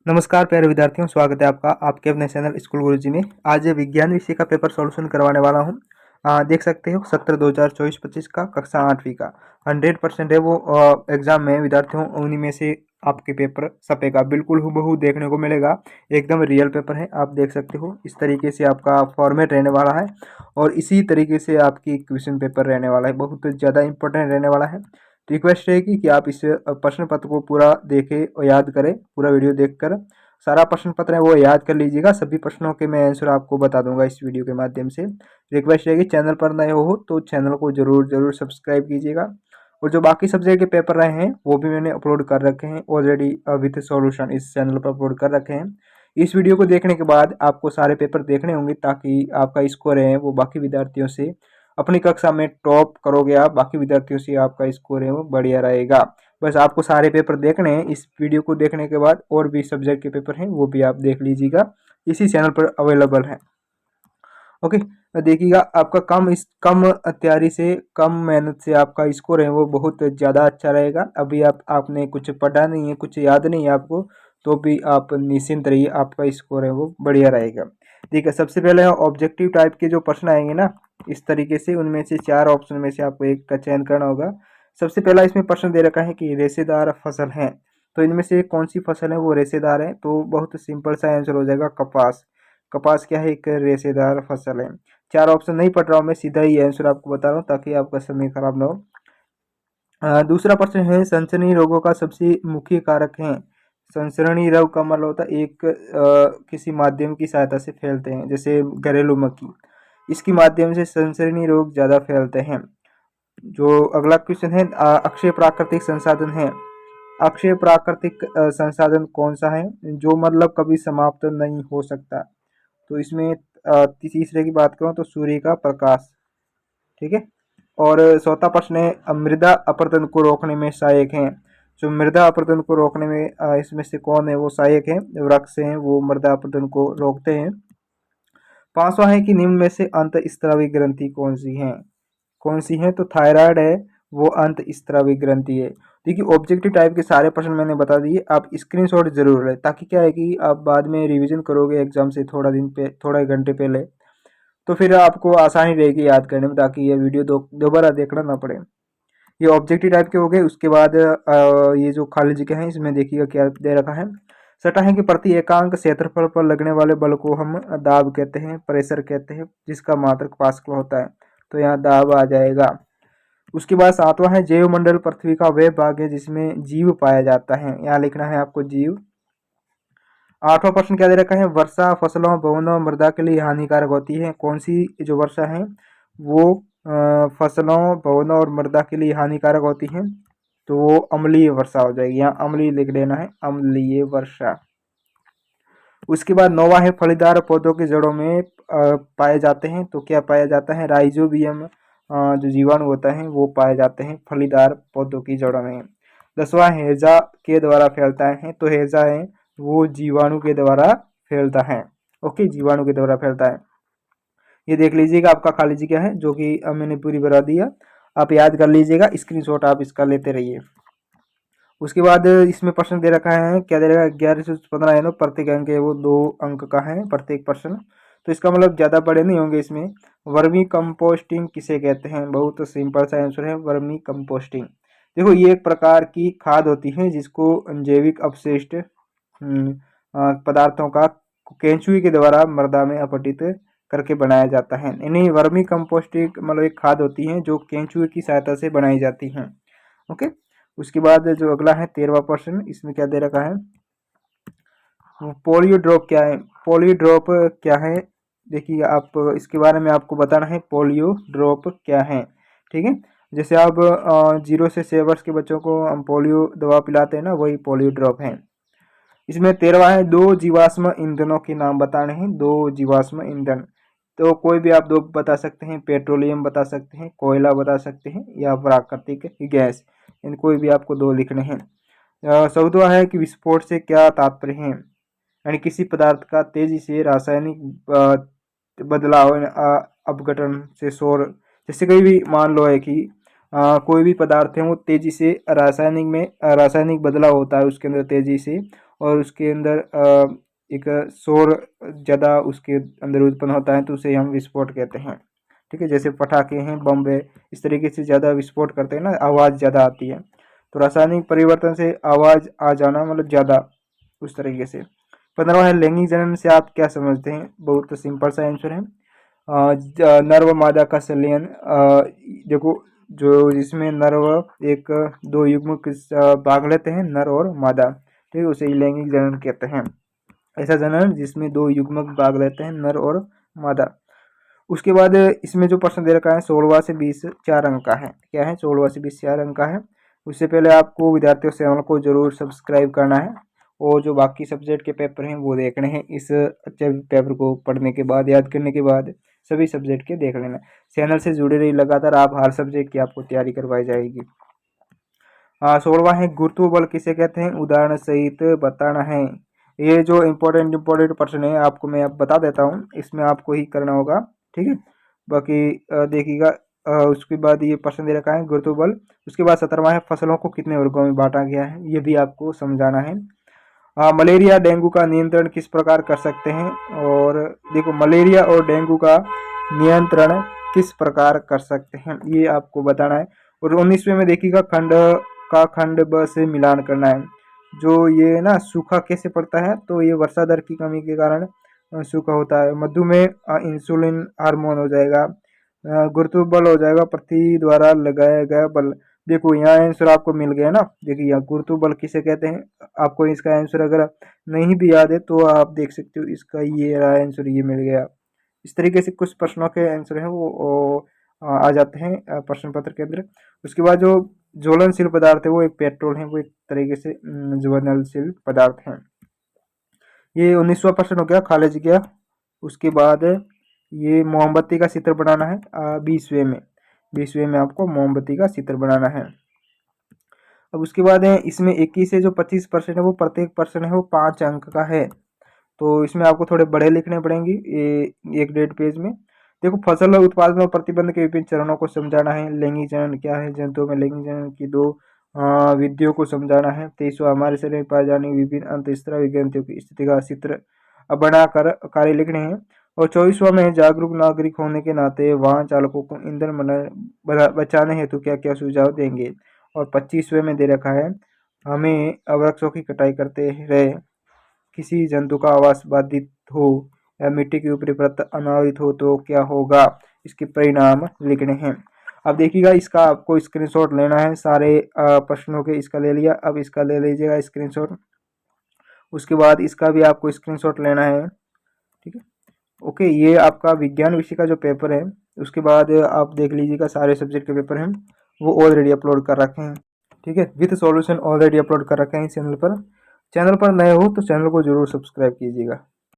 नमस्कार प्यारे विद्यार्थियों, स्वागत है आपका आपके अपने चैनल स्कूल गुरुजी में। आज विज्ञान विषय का पेपर सॉल्यूशन करवाने वाला हूं। देख सकते हो सत्र 2024-25 का कक्षा 8वीं का 100% है वो एग्जाम में विद्यार्थियों उन्हीं में से आपके पेपर छपेगा, बिल्कुल हूबहू देखने को मिलेगा। एकदम रियल पेपर है, आप देख सकते हो। इस तरीके से आपका फॉर्मेट रहने वाला है और इसी तरीके से आपकी क्वेश्चन पेपर रहने वाला है, बहुत ज़्यादा इंपॉर्टेंट रहने वाला है। रिक्वेस्ट रहेगी कि आप इस प्रश्न पत्र को पूरा देखें और याद करें। पूरा वीडियो देखकर सारा प्रश्न पत्र है वो याद कर लीजिएगा। सभी प्रश्नों के मैं आंसर आपको बता दूंगा इस वीडियो के माध्यम से। रिक्वेस्ट रहेगी चैनल पर नए हो तो चैनल को जरूर सब्सक्राइब कीजिएगा। और जो बाकी सब्जेक्ट के पेपर रहे हैं वो भी मैंने अपलोड कर रखे हैं ऑलरेडी, विथ सॉल्यूशन इस चैनल पर अपलोड कर रखे हैं। इस वीडियो को देखने के बाद आपको सारे पेपर देखने होंगे ताकि आपका स्कोर है वो बाकी विद्यार्थियों से, अपनी कक्षा में टॉप करोगे आप, बाकी विद्यार्थियों से आपका स्कोर है वो बढ़िया रहेगा। बस आपको सारे पेपर देखने हैं। इस वीडियो को देखने के बाद और भी सब्जेक्ट के पेपर हैं वो भी आप देख लीजिएगा, इसी चैनल पर अवेलेबल है। ओके, देखिएगा आपका कम तैयारी से, कम मेहनत से आपका स्कोर है वो बहुत ज़्यादा अच्छा रहेगा। अभी आपने कुछ पढ़ा नहीं है, कुछ याद नहीं है आपको, तो भी आप निश्चिंत रहिए, आपका स्कोर है वो बढ़िया रहेगा। देखिए सबसे पहले ऑब्जेक्टिव टाइप के जो प्रश्न आएंगे ना, इस तरीके से उनमें से 4 ऑप्शन में से आपको एक का चयन करना होगा। सबसे पहला इसमें प्रश्न दे रखा है कि रेशेदार फसल है, तो इनमें से कौन सी फसल है वो रेशेदार है, तो बहुत सिंपल सा आंसर हो जाएगा कपास। कपास क्या है? एक रेशेदार फसल है। 4 ऑप्शन नहीं पढ़ रहा हूँ मैं, सीधा ही आंसर आपको बता रहा हूँ ताकि आपका समय खराब ना हो। दूसरा प्रश्न है सनसनी रोगों का सबसे मुख्य कारक है। सनसनी रोग का मतलब होता है एक किसी माध्यम की सहायता से फैलते हैं, जैसे घरेलू मक्खी, इसकी माध्यम से सनसनी रोग ज़्यादा फैलते हैं। जो अगला क्वेश्चन है अक्षय प्राकृतिक संसाधन है। अक्षय प्राकृतिक संसाधन कौन सा है जो मतलब कभी समाप्त नहीं हो सकता? तो इसमें तीसरे की बात करूँ तो सूर्य का प्रकाश, ठीक है। और चौथा प्रश्न है मृदा अपरदन को रोकने में सहायक हैं। जो मृदा अपरदन को रोकने में इसमें से कौन है वो सहायक है? वृक्ष हैं, वो मृदा अपरदन को रोकते हैं। पांचवा है कि निम्न में से अंतःस्रावी ग्रंथि कौन सी है? कौन सी है? तो थायराइड है, वो अंतःस्रावी ग्रंथि है। देखिए ऑब्जेक्टिव टाइप के सारे प्रश्न मैंने बता दिए, आप स्क्रीनशॉट जरूर लें ताकि क्या है कि आप बाद में रिवीजन करोगे एग्जाम से थोड़ा घंटे पहले, तो फिर आपको आसानी रहेगी याद करने में, ताकि ये वीडियो दोबारा देखना ना पड़े। ये ऑब्जेक्टिव टाइप के हो गए। उसके बाद ये जो खाली जगह है इसमें देखिएगा क्या दे रखा है। सटा है कि प्रति एकांक क्षेत्रफल पर लगने वाले बल को हम दाब कहते हैं, प्रेशर कहते हैं, जिसका मात्रक पास्कल होता है, तो यहाँ दाब आ जाएगा। उसके बाद सातवां है जैव मंडल पृथ्वी का वह भाग है जिसमें जीव पाया जाता है, यहाँ लिखना है आपको जीव। आठवां प्रश्न क्या दे रखा है? वर्षा फसलों, भवनों, मृदा के लिए हानिकारक होती है। कौन सी जो वर्षा है वो फसलों, भवनों और मृदा के लिए हानिकारक होती है? तो वो अम्लीय वर्षा हो जाएगी, यहाँ अम्लीय लिख देना है, अम्लीय वर्षा। उसके बाद नौवां है फलीदार पौधों की जड़ों में पाए जाते हैं, तो क्या पाया जाता है? राइजोबियम, जो जीवाणु होता है वो पाए जाते हैं फलीदार पौधों की जड़ों में। 10वां हैजा के द्वारा फैलता है, तो हैजा है वो जीवाणु के द्वारा फैलता है। ओके, जीवाणु के द्वारा फैलता है। ये देख लीजिएगा आपका खाली जगह है जो कि मैंने पूरी बता दिया, आप याद कर लीजिएगा, स्क्रीनशॉट आप इसका लेते रहिए। उसके बाद इसमें प्रश्न दे रखा है, क्या दे रखा है? 11 से 15 है ना, प्रत्येक अंक है वो 2 अंक का है प्रत्येक प्रश्न, तो इसका मतलब ज़्यादा बड़े नहीं होंगे इसमें। वर्मी कंपोस्टिंग किसे कहते हैं? बहुत सिंपल सा आंसर है, वर्मी कंपोस्टिंग। देखो ये एक प्रकार की खाद होती है जिसको जैविक अपशिष्ट पदार्थों का केंचुए के द्वारा मृदा में अपघटित करके बनाया जाता है। इन्हीं वर्मी कंपोस्टिंग मतलब एक खाद होती है जो केंचुए की सहायता से बनाई जाती है। ओके, उसके बाद जो अगला है 13वां प्रश्न, इसमें क्या दे रखा है? पोलियो ड्रॉप क्या है? पोलियो ड्रॉप क्या है? देखिए आप इसके बारे में आपको बताना है पोलियो ड्रॉप क्या है, ठीक है। जैसे आप 0 से 6 वर्ष के बच्चों को हम पोलियो दवा पिलाते हैं ना, वही पोलियो ड्रॉप है। इसमें 13वां है दो जीवाश्म ईंधनों के नाम बताने हैं। दो जीवाश्म ईंधन, तो कोई भी आप दो बता सकते हैं, पेट्रोलियम बता सकते हैं, कोयला बता सकते हैं, या प्राकृतिक गैस, इन कोई भी आपको दो लिखने हैं। 14वां है कि विस्फोट से क्या तात्पर्य है? यानी किसी पदार्थ का तेजी से रासायनिक बदलाव, अपघटन से शोर, जैसे कोई भी मान लो है कि कोई भी पदार्थ है वो तेजी से रासायनिक बदलाव होता है उसके अंदर तेजी से, और उसके अंदर एक शोर ज़्यादा उसके अंदर उत्पन्न होता है तो उसे हम विस्फोट कहते हैं। ठीक है, जैसे पटाखे हैं, बम है, इस तरीके से ज़्यादा विस्फोट करते हैं ना, आवाज़ ज़्यादा आती है। तो रासायनिक परिवर्तन से आवाज़ आ जाना मतलब ज़्यादा, उस तरीके से। 15वां है लैंगिक जनन से आप क्या समझते हैं? बहुत सिंपल सा आंसर है। नर व मादा का संलयन, देखो जो जिसमें नर व एक दो युग्मक भाग लेते हैं, नर और मादा, ठीक है, उसे लैंगिक जनन कहते हैं। ऐसा जनन जिसमें दो युग्मक भाग लेते हैं, नर और मादा। उसके बाद इसमें जो प्रश्न दे रखा है 16वां से 20 4 अंक का है। क्या है? 16वां से 20 4 अंक का है। उससे पहले आपको विद्यार्थियों चैनल को जरूर सब्सक्राइब करना है और जो बाकी सब्जेक्ट के पेपर हैं वो देखने हैं। इस अच्छे पेपर को पढ़ने के बाद, याद करने के बाद सभी सब्जेक्ट के देख लेना। चैनल से जुड़े रहिए लगातार, आप हर सब्जेक्ट की आपको तैयारी करवाई जाएगी। 16वां है गुरुत्व बल किसे कहते हैं? उदाहरण सहित बताना है। ये जो इम्पोर्टेंट प्रश्न है आपको मैं अब बता देता हूँ, इसमें आपको ही करना होगा। ठीक है, बाकी देखिएगा। उसके बाद ये प्रश्न दे रखा है गुरुत्व बल। उसके बाद 17वां है फसलों को कितने वर्गों में बांटा गया है, ये भी आपको समझाना है। मलेरिया डेंगू का नियंत्रण किस प्रकार कर सकते हैं? और देखो मलेरिया और डेंगू का नियंत्रण किस प्रकार कर सकते हैं, ये आपको बताना है। और 19वें में देखिएगा खंड का खंड ब से मिलान करना है। जो ये ना सूखा कैसे पड़ता है, तो ये वर्षा दर की कमी के कारण सूखा होता है। मधुमेह इंसुलिन हार्मोन हो जाएगा। गुरुत्व बल हो जाएगा पृथ्वी द्वारा लगाया गया बल। देखो यहाँ आंसर आपको मिल गया ना। देखिए यहाँ गुरुत्व बल किसे कहते हैं, आपको इसका आंसर अगर नहीं भी याद है तो आप देख सकते हो, इसका ये आंसर ये मिल गया। इस तरीके से कुछ प्रश्नों के आंसर हैं वो आ जाते हैं प्रश्न पत्र के अंदर। उसके बाद जो ज्वलनशील पदार्थ है वो एक पेट्रोल है, वो एक तरीके से ज्वलनशील पदार्थ है। ये 19वां प्रश्न हो गया, खाली जगह। उसके बाद ये मोमबत्ती का चित्र बनाना है 20वें में आपको मोमबत्ती का चित्र बनाना है। अब उसके बाद है इसमें 21 से जो 25% है वो प्रत्येक प्रश्न है वो 5 अंक का है। तो इसमें आपको थोड़े बड़े लिखने पड़ेंगे ये एक 1.5 पेज में। देखो फसल उत्पादन और प्रतिबंध के विभिन्न चरणों को समझाना है। लैंगिक चरण क्या है, जंतुओं में लैंगिक चरण की 2 विधियों को समझाना है। 23वां हमारे शरीर में पाए जाने विभिन्न अंतःस्त्रावी ग्रंथियों की स्थिति का चित्र बनाकर कार्य लिखने हैं। और 24वां में जागरूक नागरिक होने के नाते वाहन चालकों को ईंधन बचाने हेतु क्या क्या सुझाव देंगे। और 25वें में दे रखा है हमें वृक्षों की कटाई करते रहे, किसी जंतु का आवास बाधित हो या मिट्टी की ऊपरी परत अनावृत हो तो क्या होगा, इसके परिणाम लिखने हैं। अब देखिएगा इसका आपको स्क्रीनशॉट लेना है सारे प्रश्नों के। इसका ले लिया, अब इसका ले लीजिएगा स्क्रीनशॉट। उसके बाद इसका भी आपको स्क्रीनशॉट लेना है। ठीक है, ओके। ये आपका विज्ञान विषय का जो पेपर है, उसके बाद आप देख लीजिएगा सारे सब्जेक्ट के पेपर हैं वो ऑलरेडी अपलोड कर रखे हैं। ठीक है, विथ सॉल्यूशन ऑलरेडी अपलोड कर रखे हैं इस चैनल पर। चैनल पर नए हो तो चैनल को जरूर सब्सक्राइब कीजिएगा।